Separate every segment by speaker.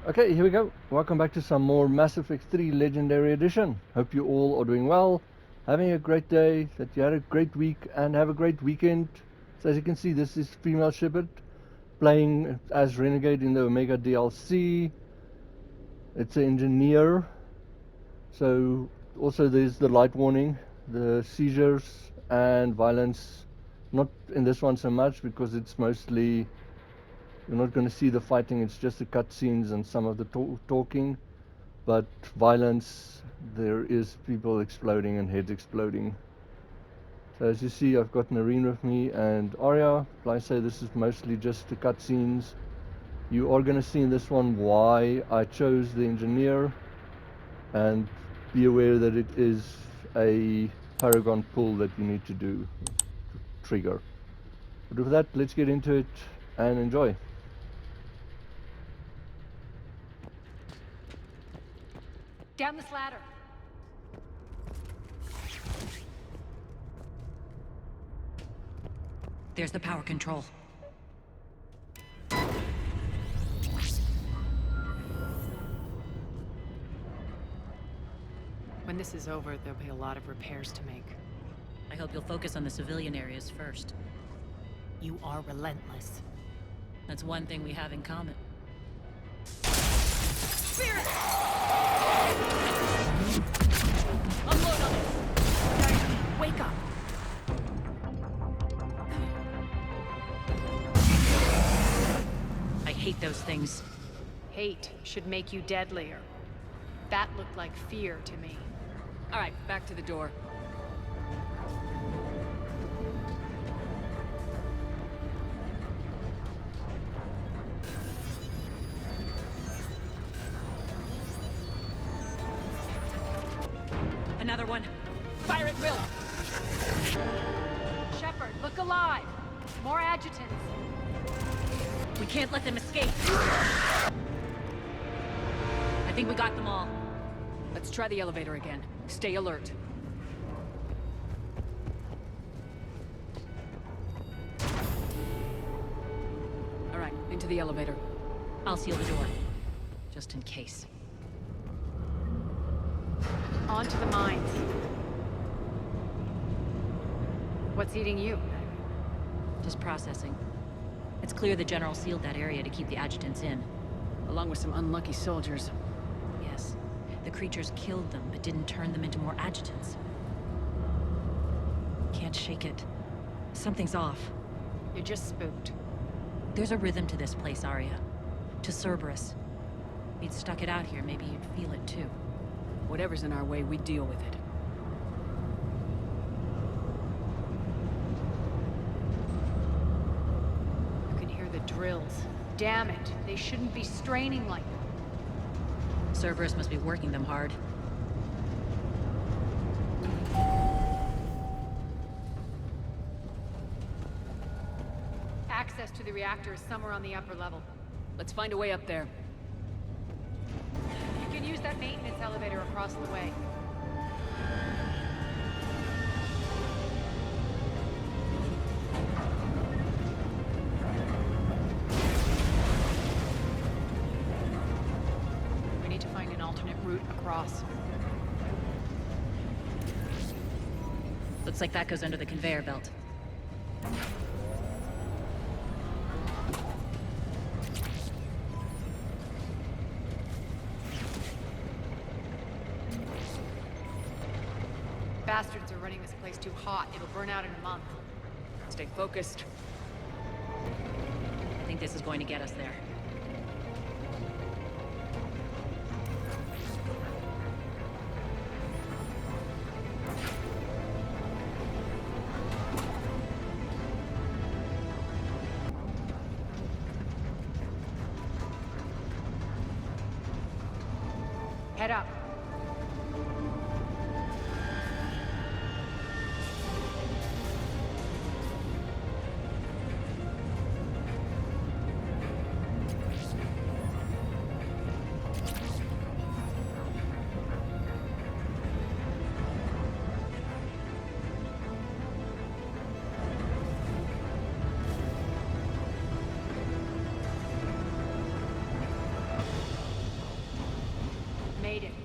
Speaker 1: Okay, here we go. Welcome back to some more Mass Effect 3 Legendary Edition. Hope you all are doing well, having a great day, that you had a great week and have a great weekend. So as you can see, this is Female Shepard playing as Renegade in the Omega DLC. It's an engineer. So also there's the light warning, the seizures and violence. Not in this one so much because it's mostly, you're not going to see the fighting, it's just the cutscenes and some of the talking. But violence, there is people exploding and heads exploding. So as you see, I've got Noreen with me and Arya. Like I say, this is mostly just the cutscenes. You are going to see in this one why I chose the engineer, and be aware that it is a Paragon pull that you need to do, to trigger. But with that, let's get into it and enjoy.
Speaker 2: Down this ladder.
Speaker 3: There's the power control.
Speaker 2: When this is over, there'll be a lot of repairs to make.
Speaker 3: I hope you'll focus on the civilian areas first.
Speaker 2: You are relentless.
Speaker 3: That's one thing we have in common.
Speaker 2: Spirit!
Speaker 3: Unload on it!
Speaker 2: Wake up!
Speaker 3: I hate those things.
Speaker 2: Hate should make you deadlier. That looked like fear to me.
Speaker 3: All right, back to the door. Another one. Fire at will!
Speaker 2: Shepard, look alive! More adjutants!
Speaker 3: We can't let them escape. I think we got them all.
Speaker 2: Let's try the elevator again. Stay alert. All right, into the elevator.
Speaker 3: I'll seal the door. Just in case.
Speaker 2: On to the mines. What's eating you?
Speaker 3: Just processing. It's clear the General sealed that area to keep the adjutants in.
Speaker 2: Along with some unlucky soldiers.
Speaker 3: Yes. The creatures killed them, but didn't turn them into more adjutants. Can't shake it. Something's off.
Speaker 2: You're just spooked.
Speaker 3: There's a rhythm to this place, Arya. To Cerberus. If you'd stuck it out here, maybe you'd feel it too.
Speaker 2: Whatever's in our way, we deal with it. You can hear the drills. Damn it, they shouldn't be straining like that.
Speaker 3: Cerberus must be working them hard.
Speaker 2: Access to the reactor is somewhere on the upper level. Let's find a way up there. You can use that maintenance elevator across the way. We need to find an alternate route across.
Speaker 3: Looks like that goes under the conveyor belt.
Speaker 2: Bastards are running this place too hot. It'll burn out in a month. Stay focused.
Speaker 3: I think this is going to get us there.
Speaker 2: Head up.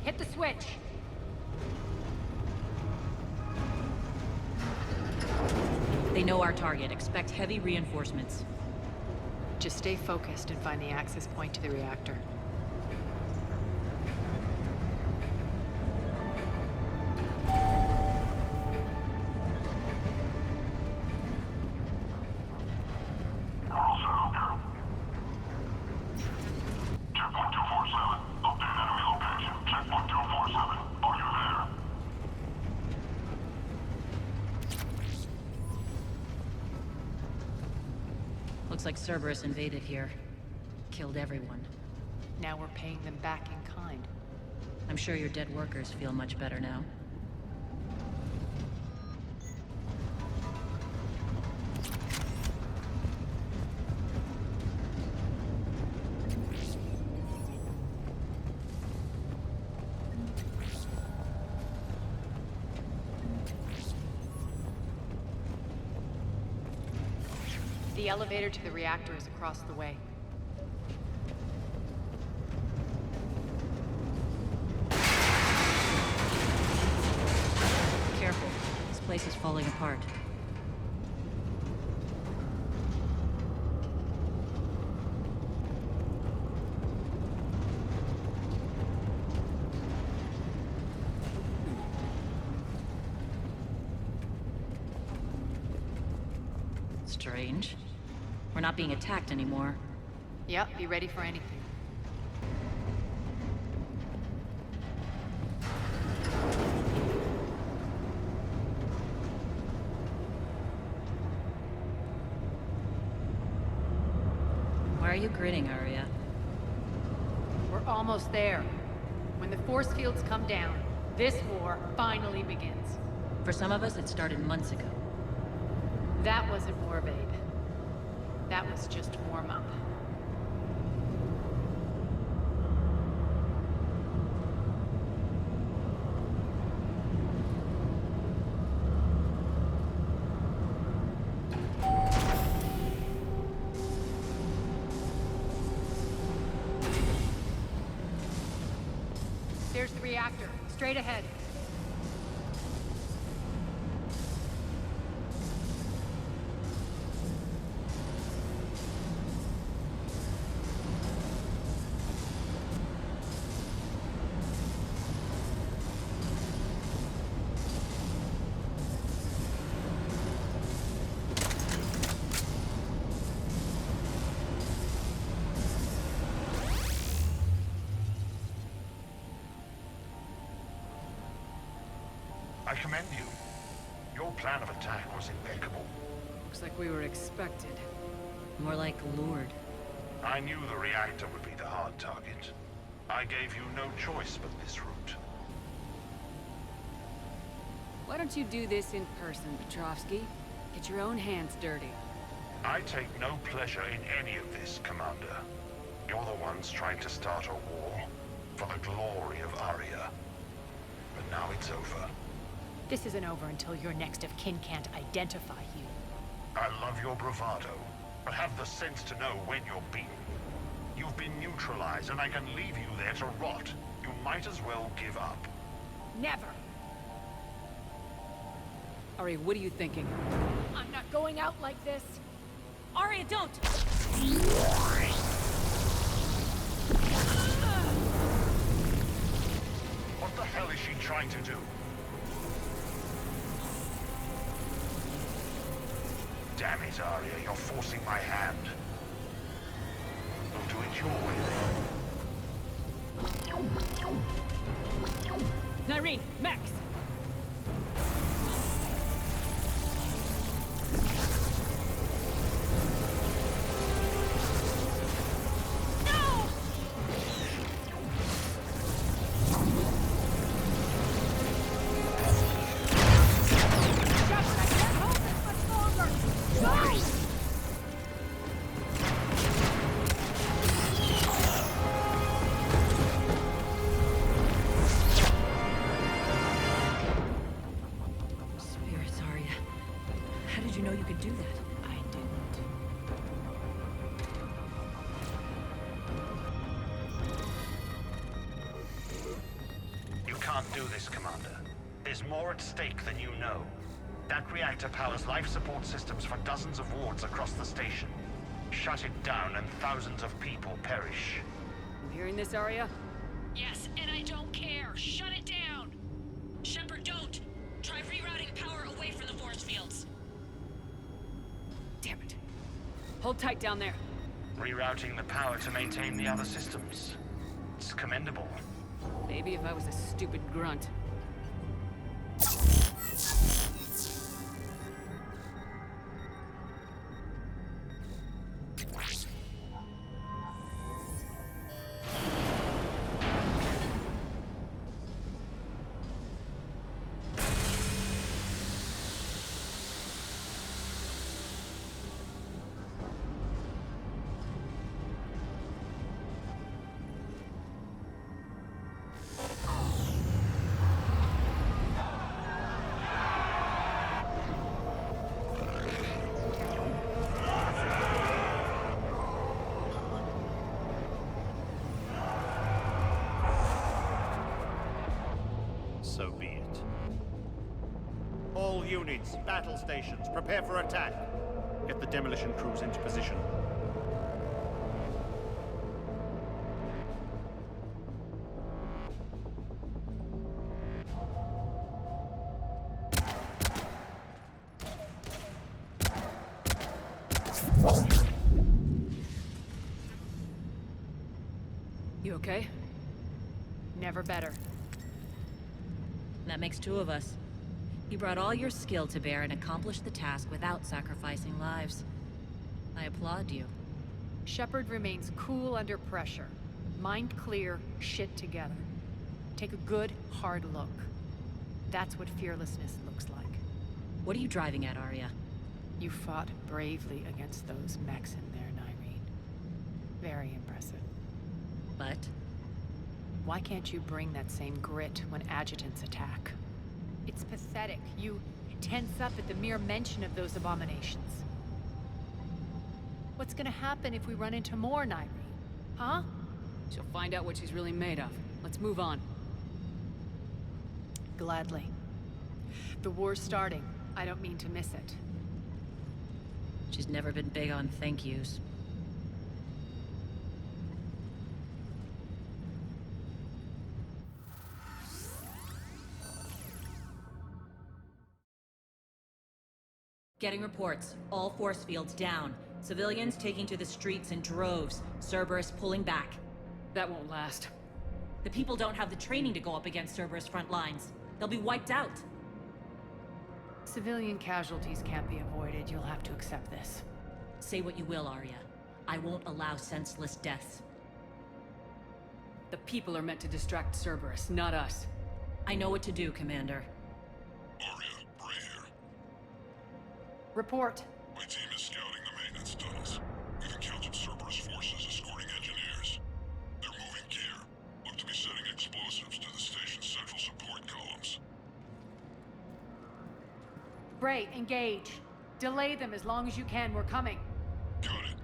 Speaker 2: Hit the switch!
Speaker 3: They know our target. Expect heavy reinforcements.
Speaker 2: Just stay focused and find the access point to the reactor.
Speaker 3: Looks like Cerberus invaded here. Killed everyone.
Speaker 2: Now we're paying them back in kind.
Speaker 3: I'm sure your dead workers feel much better now.
Speaker 2: The elevator to the reactor is across the way.
Speaker 3: Careful. This place is falling apart. Strange. We're not being attacked anymore.
Speaker 2: Yep, be ready for anything.
Speaker 3: Why are you grinning, Arya?
Speaker 2: We're almost there. When the force fields come down, this war finally begins.
Speaker 3: For some of us, it started months ago.
Speaker 2: That wasn't war, babe. That was just warm-up. There's the reactor, straight ahead.
Speaker 4: I commend you. Your plan of attack was impeccable.
Speaker 2: Looks like we were expected.
Speaker 3: More like lured.
Speaker 4: I knew the reactor would be the hard target. I gave you no choice but this route.
Speaker 5: Why don't you do this in person, Petrovsky? Get your own hands dirty.
Speaker 4: I take no pleasure in any of this, Commander. You're the ones trying to start a war for the glory of Arya. But now it's over.
Speaker 2: This isn't over until your next of kin can't identify you.
Speaker 4: I love your bravado, but have the sense to know when you're beaten. You've been neutralized, and I can leave you there to rot. You might as well give up.
Speaker 2: Never!
Speaker 5: Ari, what are you thinking?
Speaker 2: I'm not going out like this!
Speaker 3: Arya, don't!
Speaker 4: What the hell is she trying to do? Damn it, Arya, you're forcing my hand. We'll do it your way, then.
Speaker 5: Nyreen, Max!
Speaker 4: There's more at stake than you know. That reactor powers life support systems for dozens of wards across the station. Shut it down and thousands of people perish.
Speaker 5: You hearing this, Arya?
Speaker 3: Yes, and I don't care. Shut it down! Shepard, don't! Try rerouting power away from the force fields.
Speaker 5: Damn it. Hold tight down there.
Speaker 4: Rerouting the power to maintain the other systems. It's commendable.
Speaker 5: Maybe if I was a stupid grunt.
Speaker 6: So be it. All units, battle stations, prepare for attack. Get the demolition crews into position.
Speaker 5: You okay?
Speaker 2: Never better.
Speaker 3: That makes two of us. You brought all your skill to bear and accomplished the task without sacrificing lives. I applaud you.
Speaker 2: Shepard remains cool under pressure. Mind clear, shit together. Take a good, hard look. That's what fearlessness looks like.
Speaker 3: What are you driving at, Arya?
Speaker 2: You fought bravely against those mechs in there, Nyreen. Very impressive.
Speaker 3: But
Speaker 2: Why can't you bring that same grit when adjutants attack? It's pathetic. You tense up at the mere mention of those abominations. What's gonna happen if we run into more, Nyreen? Huh?
Speaker 5: She'll find out what she's really made of. Let's move on.
Speaker 2: Gladly. The war's starting. I don't mean to miss it.
Speaker 3: she's never been big on thank yous. Getting reports. All force fields down. Civilians taking to the streets in droves. Cerberus pulling back.
Speaker 5: That won't last.
Speaker 3: The people don't have the training to go up against Cerberus front lines. They'll be wiped out.
Speaker 2: Civilian casualties can't be avoided. You'll have to accept this.
Speaker 3: Say what you will, Arya. I won't allow senseless deaths.
Speaker 5: The people are meant to distract Cerberus, not us.
Speaker 3: I know what to do, Commander.
Speaker 7: Arya, Bray here.
Speaker 2: Report.
Speaker 7: My team is scouting the maintenance tunnels. We've encountered Cerberus forces escorting engineers. They're moving gear. Look to be setting explosives to the station's central support columns.
Speaker 2: Bray, engage. Delay them as long as you can. We're coming.
Speaker 7: Got it.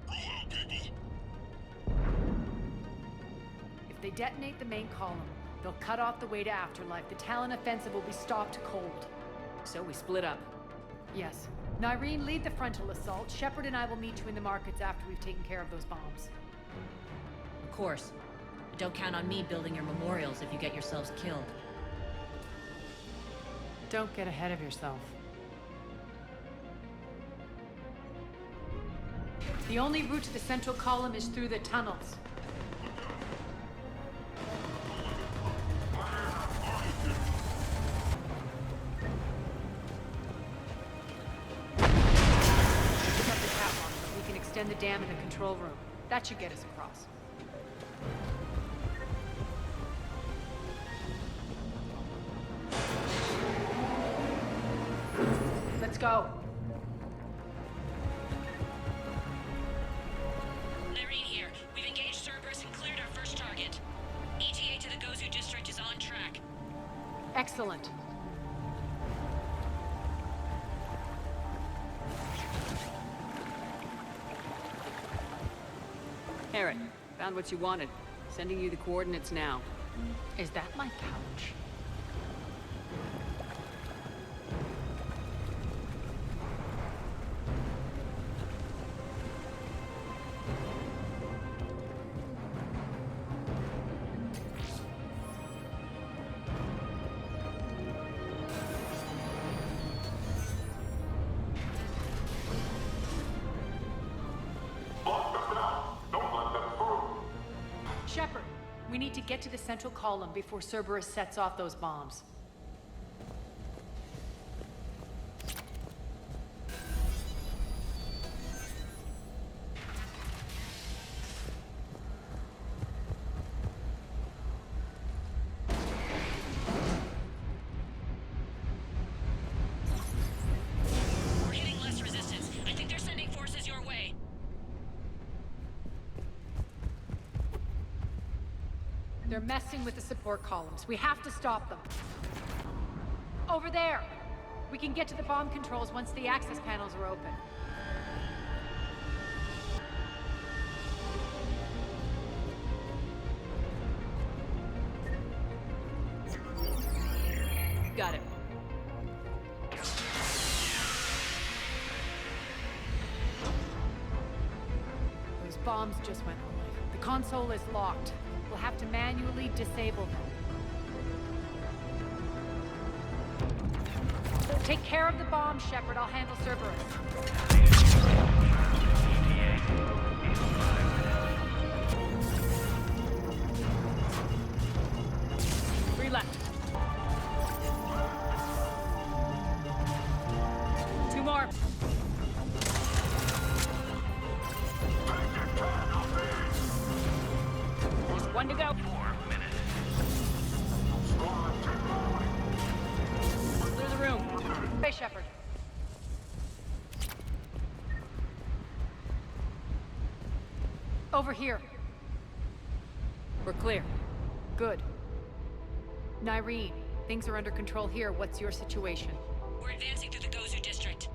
Speaker 7: Roll out, people.
Speaker 2: If they detonate the main column, they'll cut off the way to Afterlife. The Talon offensive will be stopped cold.
Speaker 5: So we split up.
Speaker 2: Yes. Nyreen, lead the frontal assault. Shepard and I will meet you in the markets after we've taken care of those bombs.
Speaker 3: Of course. But don't count on me building your memorials if you get yourselves killed.
Speaker 2: Don't get ahead of yourself. The only route to the central column is through the tunnels. Pick up the catwalk, but we can extend the dam in the control room. That should get us across. Let's go.
Speaker 3: Nyreen here. We've engaged Cerberus and cleared our first target. ETA to the Gozu district is on track.
Speaker 2: Excellent.
Speaker 5: Harry, found what you wanted. Sending you the coordinates now.
Speaker 2: Is that my couch? We need to get to the central column before Cerberus sets off those bombs.
Speaker 3: We're hitting less resistance. I think they're sending forces your way.
Speaker 2: They're messing with the support columns. We have to stop them. Over there! We can get to the bomb controls once the access panels are open.
Speaker 5: Got it.
Speaker 2: Those bombs just went off. The console is locked. We'll have to manually disable them. Take care of the bomb, Shepard. I'll handle Cerberus. 3 left. 2 more. There's 1 to go.
Speaker 4: 4 minutes.
Speaker 2: Clear the room. Hey, Shepard. Over here. We're clear. Good. Nyreen, things are under control here. What's your situation?
Speaker 3: We're advancing through the Gozu district.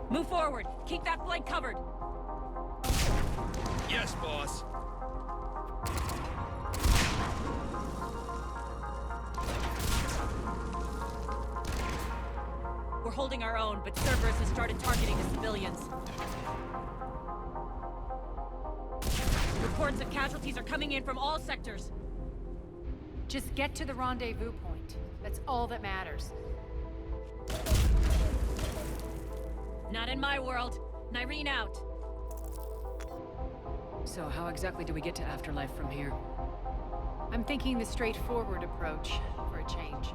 Speaker 3: Move forward. Keep that flank covered.
Speaker 6: Yes, boss.
Speaker 3: We're holding our own, but Cerberus has started targeting the civilians. Reports of casualties are coming in from all sectors.
Speaker 2: Just get to the rendezvous point. That's all that matters.
Speaker 3: Not in my world. Nyreen out.
Speaker 5: So how exactly do we get to Afterlife from here?
Speaker 2: I'm thinking the straightforward approach for a change.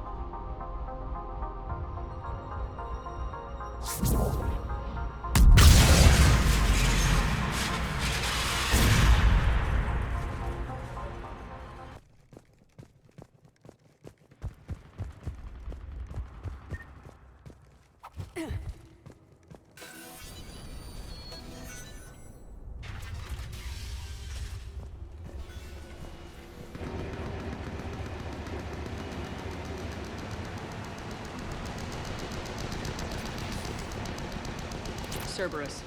Speaker 5: Cerberus.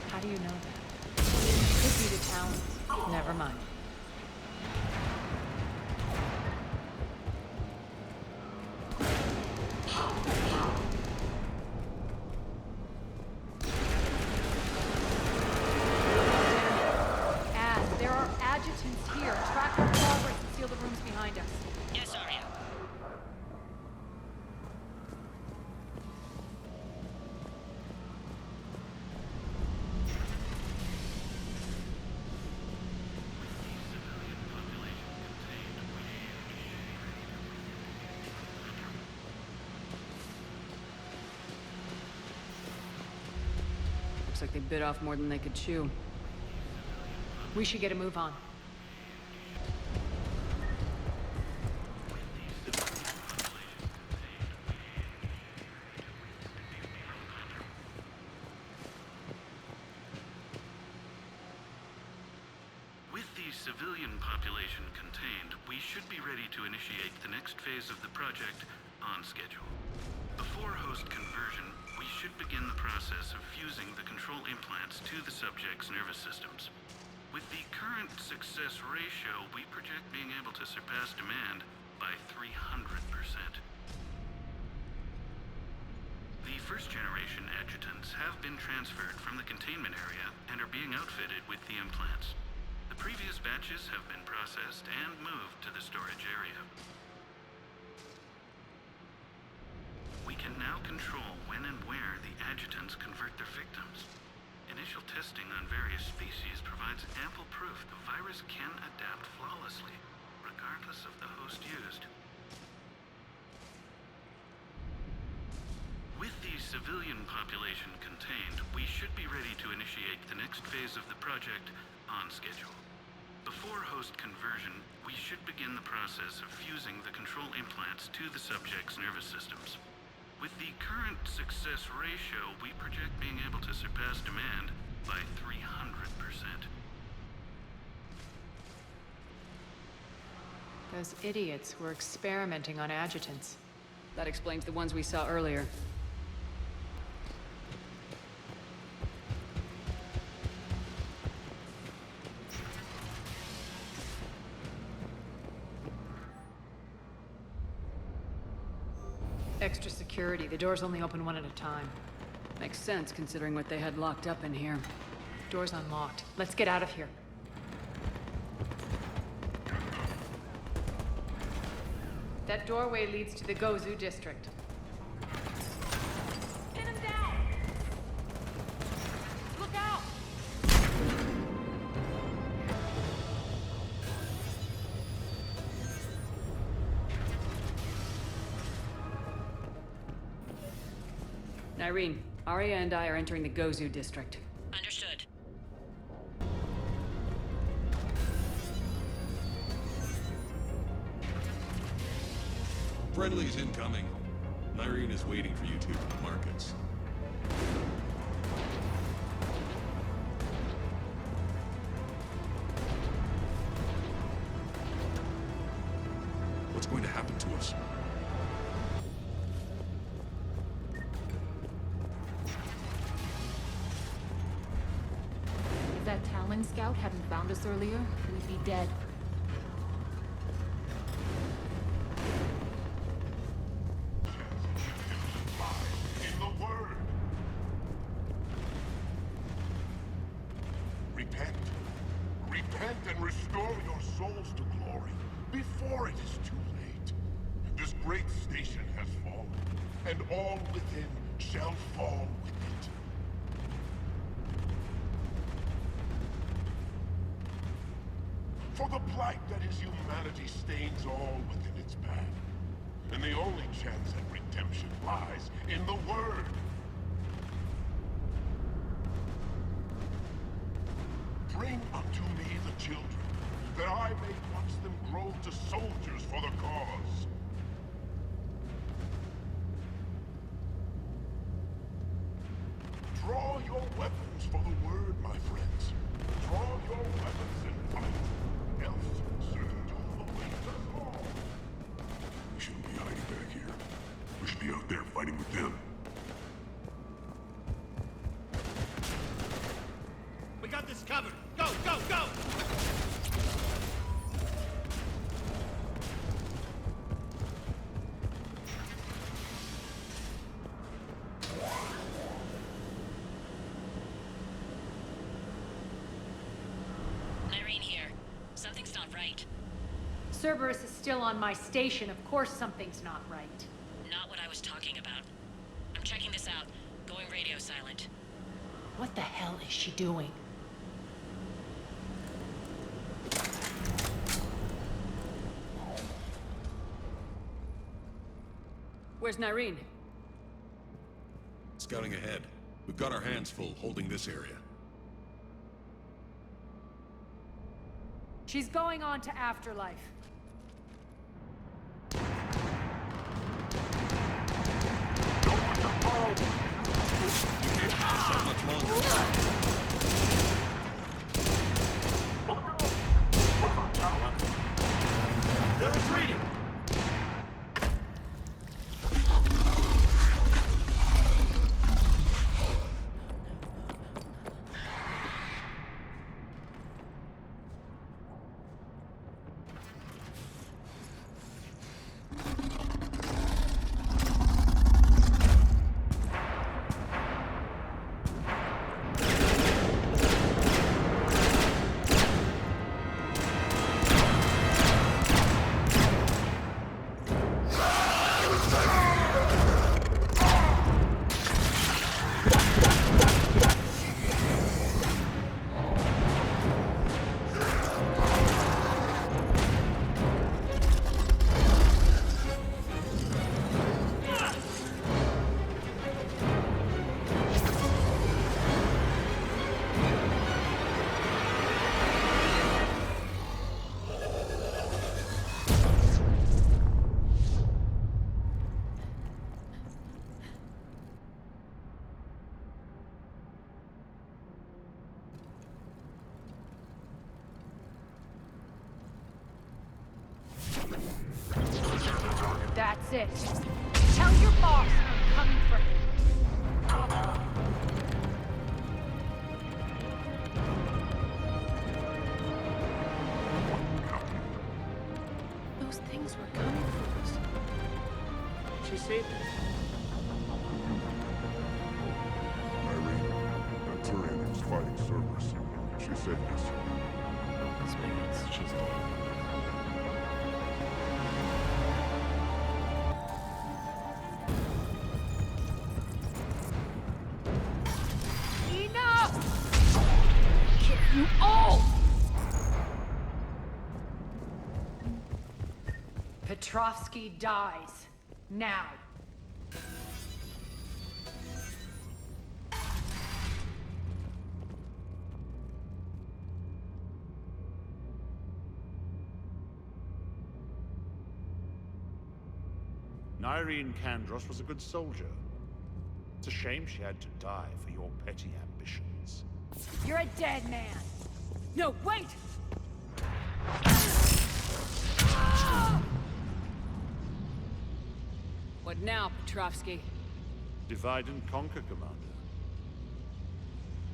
Speaker 2: How do you know that? Could be the town. Never mind. There are adjutants here. Track our progress and seal the rooms behind us.
Speaker 3: Yes, Arya.
Speaker 5: Looks like they bit off more than they could chew.
Speaker 2: We should get a move on.
Speaker 8: With the civilian population contained, we should be ready to initiate the next phase of the project on schedule. Before host conversion, we should begin the process of fusing the control implants to the subject's nervous systems. With the current success ratio, we project being able to surpass demand by 300%. The first-generation adjutants have been transferred from the containment area and are being outfitted with the implants. The previous batches have been processed and moved to the storage area. We can now control when and where the adjutants convert their victims. Initially, initial testing on various species provides ample proof the virus can adapt flawlessly, regardless of the host used. With the civilian population contained, we should be ready to initiate the next phase of the project on schedule. Before host conversion, we should begin the process of fusing the control implants to the subject's nervous systems. With the current success ratio, we project being able to surpass demand by 300%.
Speaker 2: Those idiots were experimenting on adjutants.
Speaker 5: That explains the ones we saw earlier.
Speaker 2: Extra security. The doors only open one at a time.
Speaker 5: Makes sense, considering what they had locked up in here.
Speaker 2: Door's unlocked. Let's get out of here. That doorway leads to the Gozu district.
Speaker 3: Pin him down! Look out!
Speaker 5: Irene, Arya and I are entering the Gozu district.
Speaker 3: Understood.
Speaker 7: Friendly's incoming. Irene is waiting for you two at the markets. What's going to happen to us?
Speaker 9: If that Talon scout hadn't found us earlier, we'd be dead.
Speaker 7: In the word. Repent. Repent and restore your souls to glory before it is too late. This great station has fallen, and all within shall fall with it. For the blight that is humanity stains all within its path. And the only chance at redemption lies in the Word. Bring unto me the children, that I may watch them grow to soldiers for the cause. Draw your weapons for the Word, my friends. Draw your weapons and fight. Else, certain doom awaits us all. We shouldn't be hiding back here. We should be out there fighting with them.
Speaker 6: We got this covered! Go, go, go!
Speaker 3: Irene here. Something's not right.
Speaker 2: Cerberus is still on my station. Of course something's not right.
Speaker 3: Not what I was talking about. I'm checking this out. Going radio silent.
Speaker 2: What the hell is she doing?
Speaker 5: Where's Irene?
Speaker 7: Scouting ahead. We've got our hands full holding this area.
Speaker 2: She's going on to Afterlife.
Speaker 7: Not much longer.
Speaker 6: They're retreating!
Speaker 2: it. Tell your boss I'm coming for him.
Speaker 5: Those things were coming for us. She saved us.
Speaker 7: Irene, that Turian was fighting Cerberus. She saved us.
Speaker 5: Spirits, she's dead.
Speaker 2: Enough! Kill you all! Petrovsky dies. Now.
Speaker 6: Irene Kandros was a good soldier. It's a shame she had to die for your petty ambitions.
Speaker 2: You're a dead man. No, wait!
Speaker 5: What now, Petrovsky?
Speaker 6: Divide and conquer, Commander.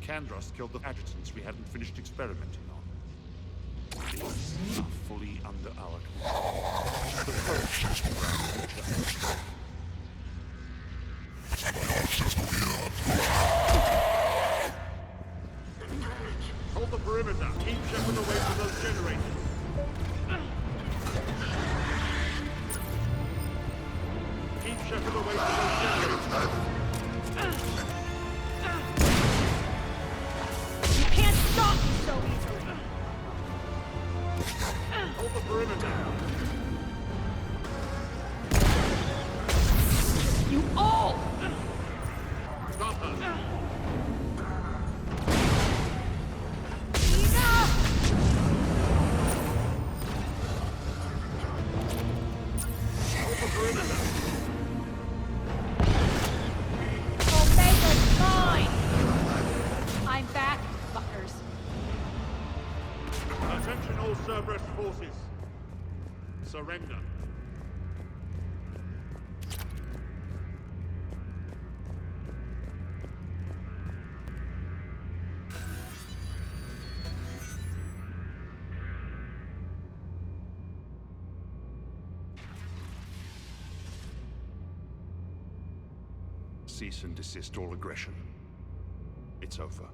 Speaker 6: Kandros killed the adjutants we hadn't finished experimenting on. These are fully under our control. The first hold the perimeter. Keep Shepard away from those generators. Keep Shepard away from those generators.
Speaker 2: You can't stop me so easily!
Speaker 6: Hold the perimeter.
Speaker 2: You all!
Speaker 6: Stop her.
Speaker 2: Enough!
Speaker 6: Hold the perimeter.
Speaker 2: Omega's mine! I'm back, fuckers.
Speaker 6: Attention all Cerberus forces. Surrender. Cease and desist all aggression. It's over.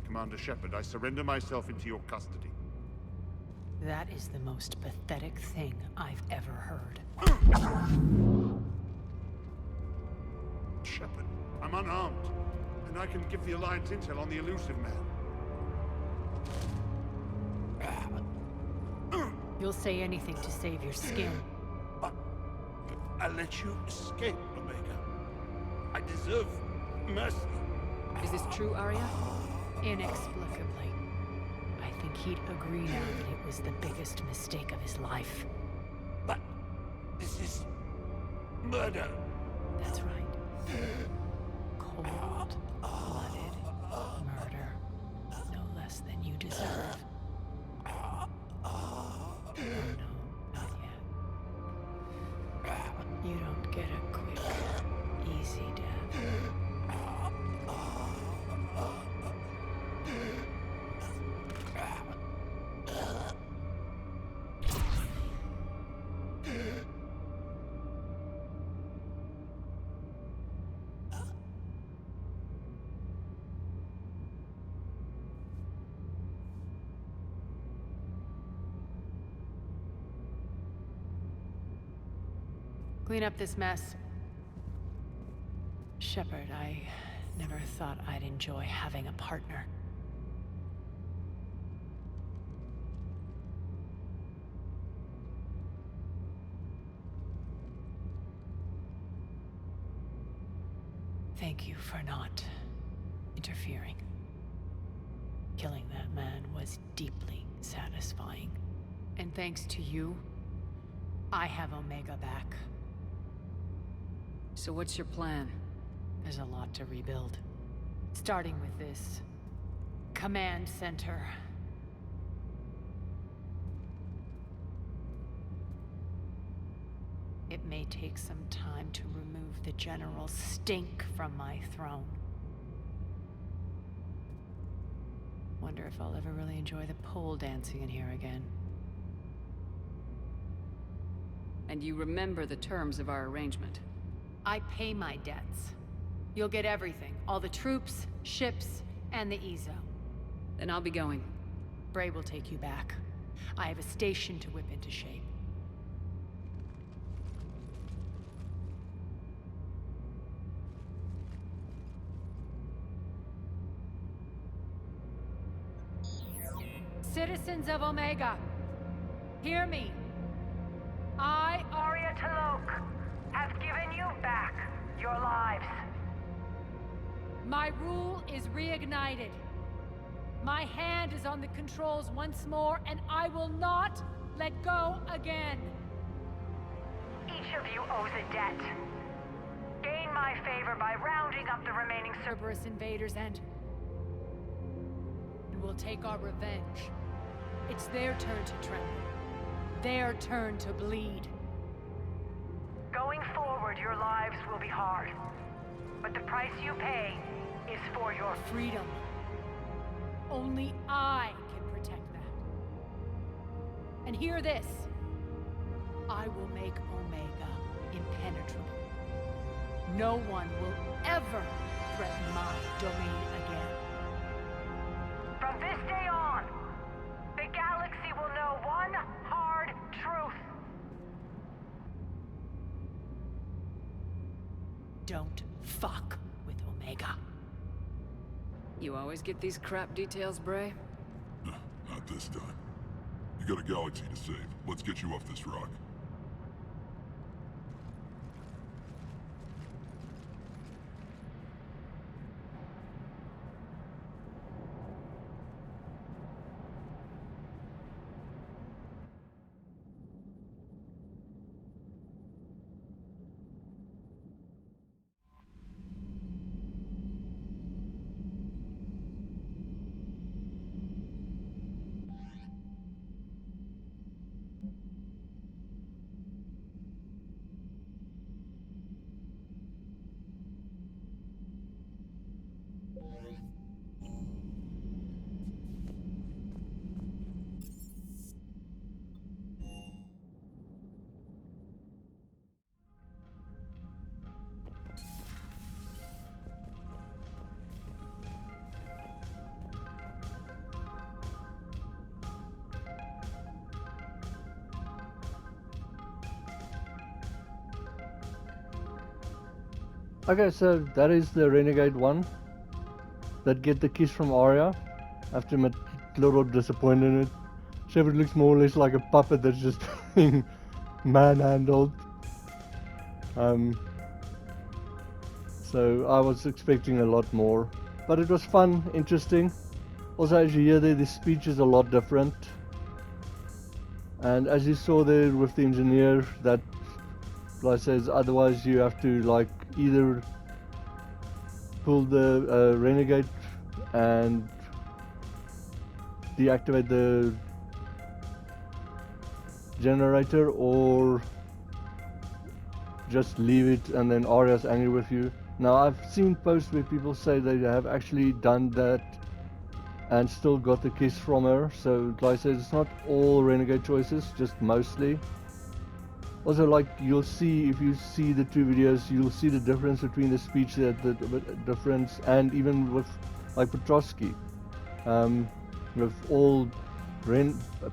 Speaker 6: Commander Shepard, I surrender myself into your custody.
Speaker 2: That is the most pathetic thing I've ever heard.
Speaker 6: Shepard, I'm unarmed, and I can give the Alliance intel on the elusive man.
Speaker 2: You'll say anything to save your skin.
Speaker 6: I let you escape, Omega. I deserve mercy.
Speaker 5: Is this true, Arya?
Speaker 2: Inexplicably. I think he'd agree now that it was the biggest mistake of his life.
Speaker 6: But this is murder.
Speaker 2: That's right. Cold-blooded murder. No less than you deserve. Oh no, not yet. You don't get a quick, easy death. Clean up this mess. Shepard, I never thought I'd enjoy having a partner. Thank you for not interfering. Killing that man was deeply satisfying. And thanks to you, I have Omega back.
Speaker 5: So what's your plan?
Speaker 2: There's a lot to rebuild. Starting with this command center. It may take some time to remove the general stink from my throne. Wonder if I'll ever really enjoy the pole dancing in here again.
Speaker 5: And you remember the terms of our arrangement?
Speaker 2: I pay my debts. You'll get everything. All the troops, ships, and the Ezo.
Speaker 5: Then I'll be going.
Speaker 2: Bray will take you back. I have a station to whip into shape. Citizens of Omega, hear me. I, Arya Talok, have given you back your lives. My rule is reignited. My hand is on the controls once more, and I will not let go again.
Speaker 10: Each of you owes a debt. Gain my favor by rounding up the remaining
Speaker 2: Cerberus invaders and we'll take our revenge. It's their turn to tremble. Their turn to bleed.
Speaker 10: Going forward, your lives will be hard. But the price you pay is for your
Speaker 2: freedom. Only I can protect that. And hear this. I will make Omega impenetrable. No one will ever threaten my domain again.
Speaker 10: From this day on, the galaxy will know one hard truth.
Speaker 2: Don't fuck with Omega.
Speaker 5: You always get these crap details, Bray?
Speaker 7: Not this time. You got a galaxy to save. Let's get you off this rock.
Speaker 1: Okay, so that is the Renegade one that get the kiss from Arya. I have to admit, a little disappointed in it. Shepard looks more or less like a puppet that's just being manhandled. So I was expecting a lot more, but it was fun, interesting. Also, as you hear there, the speech is a lot different. And as you saw there with the engineer, that like says, otherwise you have to like either pull the Renegade and deactivate the generator, or just leave it and then Arya's angry with you. Now I've seen posts where people say they have actually done that and still got the kiss from her, so like I said, it's not all Renegade choices, just mostly. Also, like, you'll see, if you see the two videos, you'll see the difference between the speech, the difference, and even with, like, Petrovsky. With all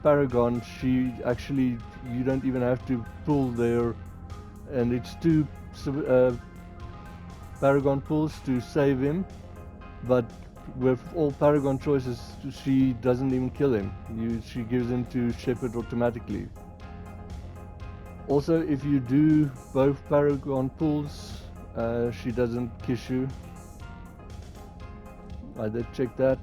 Speaker 1: Paragon, she actually, you don't even have to pull there, and it's two Paragon pulls to save him, but with all Paragon choices, she doesn't even kill him. She gives him to Shepard automatically. Also, if you do both Paragon pulls, she doesn't kiss you. I did check that.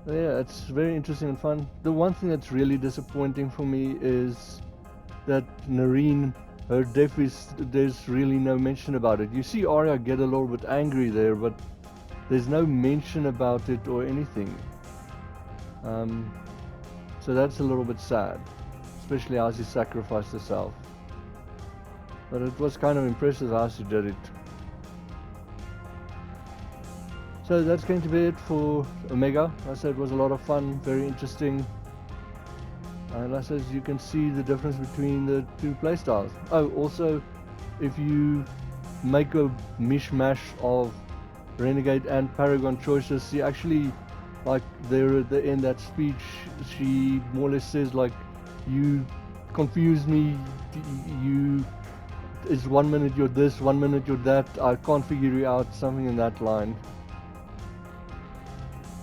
Speaker 1: But yeah, it's very interesting and fun. The one thing that's really disappointing for me is that Nareen her death is, there's really no mention about it. You see Arya get a little bit angry there, but there's no mention about it or anything. So that's a little bit sad, especially how she sacrificed herself. But it was kind of impressive how she did it. So that's going to be it for Omega. I said it was a lot of fun, very interesting. And I said you can see the difference between the two playstyles. Oh, also, if you make a mishmash of Renegade and Paragon choices, she actually, like there at the end that speech, she more or less says like, you confuse me, you, it's 1 minute you're this, 1 minute you're that, I can't figure you out, something in that line.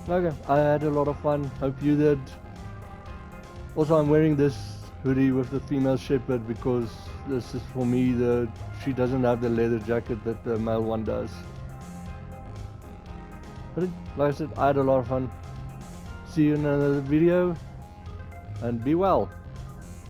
Speaker 1: Okay, I had a lot of fun, hope you did. Also, I'm wearing this hoodie with the female shepherd because this is for me, she doesn't have the leather jacket that the male one does. But like I said, I had a lot of fun. See you in another video and be well.